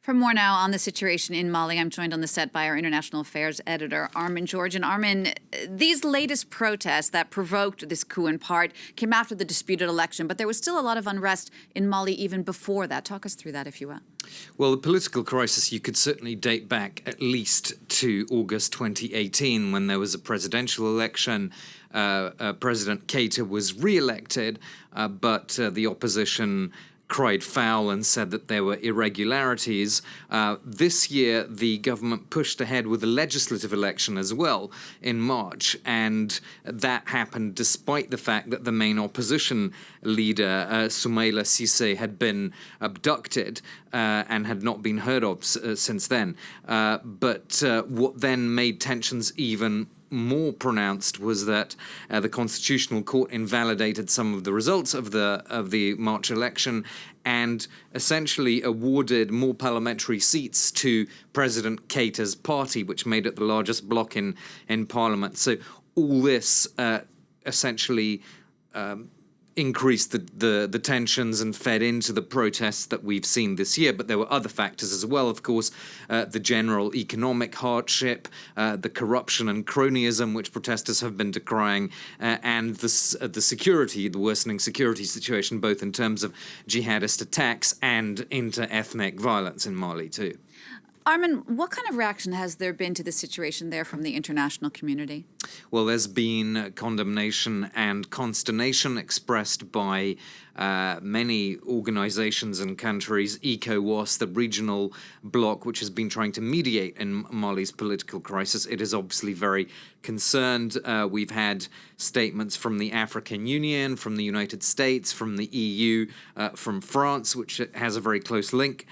For more now on the situation in Mali, I'm joined on the set by our international affairs editor, Armen Georgian. Armen, these latest protests that provoked this coup in part came after the disputed election, but there was still a lot of unrest in Mali even before that. Talk us through that, if you will. Well, the political crisis, you could certainly date back at least to August 2018 when there was a presidential election. President Keita was re-elected, but the opposition cried foul and said that there were irregularities. This year, the government pushed ahead with a legislative election as well in March, and that happened despite the fact that the main opposition leader, Soumaïla Cissé, had been abducted and had not been heard of since then. But what then made tensions even more pronounced was that the Constitutional Court invalidated some of the results of the March election and essentially awarded more parliamentary seats to President Keita's party, which made it the largest bloc in parliament. So all this essentially increased the tensions and fed into the protests that we've seen this year. But there were other factors as well, of course, the general economic hardship, the corruption and cronyism, which protesters have been decrying, and the security, the worsening security situation, both in terms of jihadist attacks and inter-ethnic violence in Mali too. Armen, what kind of reaction has there been to the situation there from the international community? Well, there's been condemnation and consternation expressed by many organizations and countries. ECOWAS, the regional bloc which has been trying to mediate in Mali's political crisis, it is obviously very concerned. We've had statements from the African Union, from the United States, from the EU, from France, which has a very close link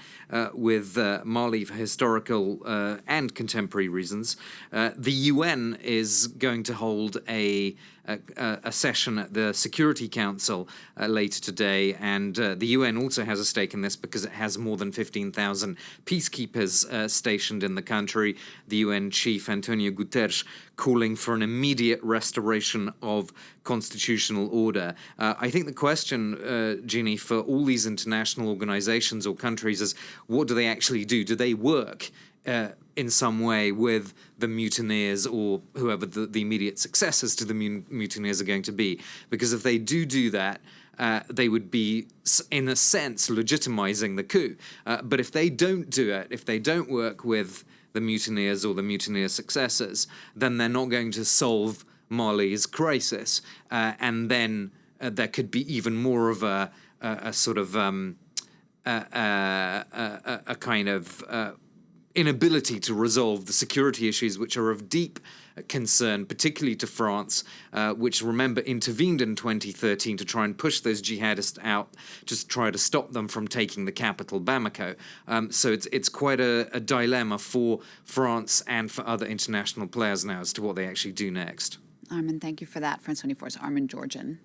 with Mali for historical and contemporary reasons. The UN is going to hold a session at the Security Council later today, and the UN also has a stake in this because it has more than 15,000 peacekeepers stationed in the country. The UN chief, Antonio Guterres, calling for an immediate restoration of constitutional order. I think the question, Jeannie, for all these international organizations or countries is, what do they actually do? Do they work in some way with the mutineers or whoever the immediate successors to the mutineers are going to be? Because if they do that, they would be, in a sense, legitimizing the coup. But if they don't do it, if they don't work with the mutineers or the mutineer successors, then they're not going to solve Mali's crisis. And then there could be even more of a sort of a kind of inability to resolve the security issues, which are of deep concern, particularly to France, which, remember, intervened in 2013 to try and push those jihadists out, to try to stop them from taking the capital, Bamako. So it's quite a dilemma for France and for other international players now as to what they actually do next. Armen, thank you for that. France 24's Armen Georgian.